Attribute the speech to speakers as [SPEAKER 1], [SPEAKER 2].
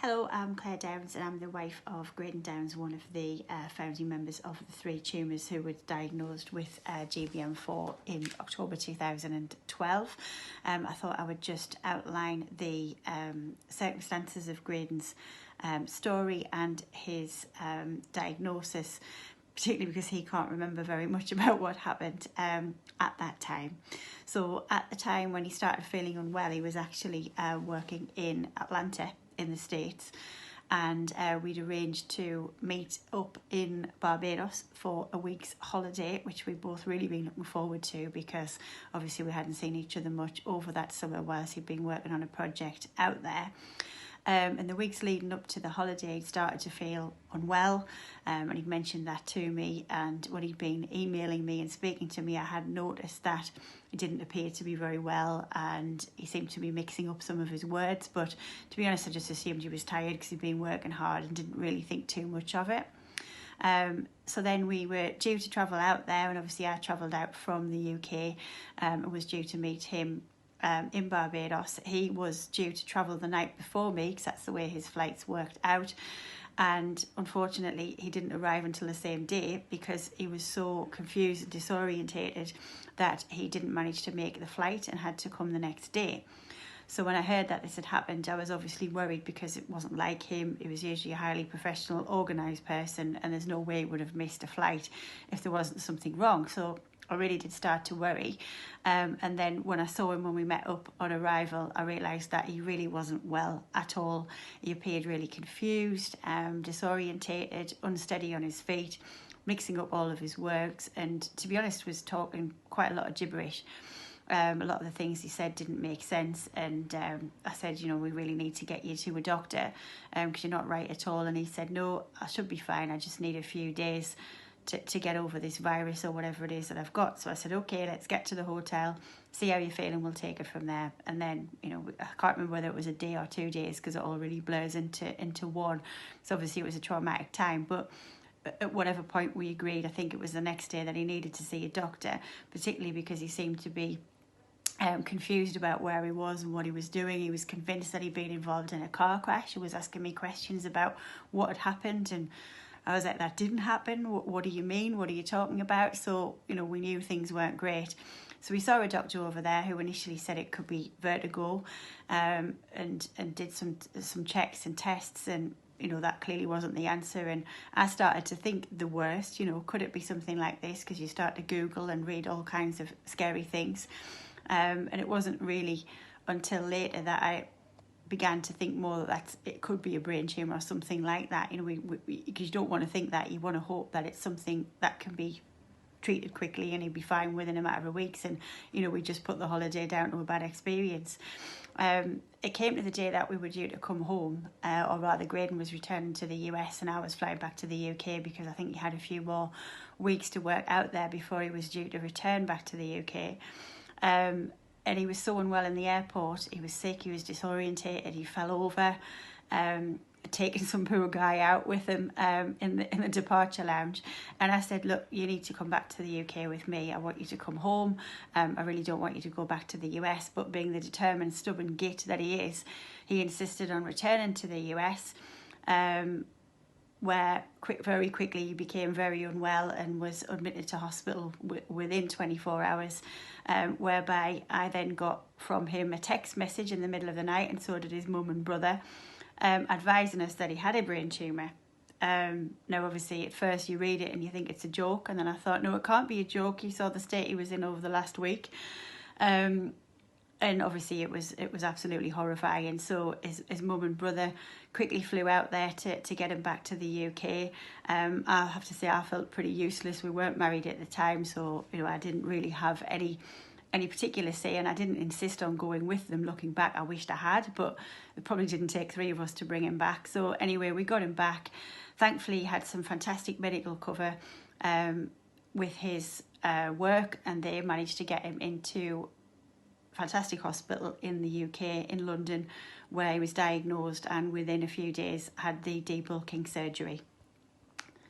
[SPEAKER 1] Hello, I'm Claire Downs and I'm the wife of Graydon Downs, one of the founding members of the 3 tumours who were diagnosed with GBM4 in October 2012. I thought I would just outline the circumstances of Graydon's story and his diagnosis, particularly because he can't remember very much about what happened at that time. So at the time when he started feeling unwell, he was actually working in Atlanta in the States, and we'd arranged to meet up in Barbados for a week's holiday, which we'd both really been looking forward to because obviously we hadn't seen each other much over that summer whilst he'd been working on a project out there. In the weeks leading up to the holiday, he'd started to feel unwell, and he'd mentioned that to me. And when he'd been emailing me and speaking to me, I had noticed that he didn't appear to be very well, and he seemed to be mixing up some of his words. But to be honest, I just assumed he was tired because he'd been working hard and didn't really think too much of it. So then we were due to travel out there, and obviously I travelled out from the UK and was due to meet him in Barbados. He was due to travel the night before me because that's the way his flights worked out, and unfortunately he didn't arrive until the same day because he was so confused and disorientated that he didn't manage to make the flight and had to come the next day. So when I heard that this had happened, I was obviously worried because it wasn't like him. He was usually a highly professional, organised person, and there's no way he would have missed a flight if there wasn't something wrong. So I really did start to worry. And then when I saw him when we met up on arrival, I realised that he really wasn't well at all. He appeared really confused, disorientated, unsteady on his feet, mixing up all of his words, and to be honest was talking quite a lot of gibberish. A lot of the things he said didn't make sense, and I said, you know, we really need to get you to a doctor because you're not right at all. And he said, no, I should be fine, I just need a few days to get over this virus or whatever it is that I've got. So I said, okay, let's get to the hotel, see how you're feeling, we'll take it from there. And then, you know, I can't remember whether it was a day or 2 days because it all really blurs into one. So obviously it was a traumatic time, but at whatever point we agreed, I think it was the next day that he needed to see a doctor, particularly because he seemed to be confused about where he was and what he was doing. He was convinced that he'd been involved in a car crash. He was asking me questions about what had happened, and I was like, that didn't happen. What do you mean? What are you talking about? So, you know, we knew things weren't great. So we saw a doctor over there who initially said it could be vertigo, and did some checks and tests, and you know, that clearly wasn't the answer. And I started to think the worst, you know, could it be something like this? Because you start to Google and read all kinds of scary things. And it wasn't really until later that I began to think more that it could be a brain tumour or something like that. You know, because you don't want to think that. You want to hope that it's something that can be treated quickly and he'd be fine within a matter of weeks. And, you know, we just put the holiday down to a bad experience. It came to the day that we were due to come home, or rather Graydon was returning to the US and I was flying back to the UK because I think he had a few more weeks to work out there before he was due to return back to the UK. And he was so unwell in the airport. He was sick, he was disorientated, he fell over, taking some poor guy out with him in the departure lounge. And I said, look, you need to come back to the UK with me. I want you to come home. I really don't want you to go back to the US. But being the determined, stubborn git that he is, he insisted on returning to the US, where very quickly he became very unwell and was admitted to hospital within 24 hours, whereby I then got from him a text message in the middle of the night, and so did his mum and brother, advising us that he had a brain tumour. Now obviously at first you read it and you think it's a joke, and then I thought, no, it can't be a joke. You saw the state he was in over the last week. And obviously it was absolutely horrifying. So his mum and brother quickly flew out there to get him back to the UK. I have to say I felt pretty useless. We weren't married at the time, so you know I didn't really have any particular say, and I didn't insist on going with them. Looking back, I wished I had, but it probably didn't take 3 of us to bring him back. So anyway, we got him back. Thankfully, he had some fantastic medical cover with his work, and they managed to get him into fantastic hospital in the UK, in London, where he was diagnosed and within a few days had the debulking surgery.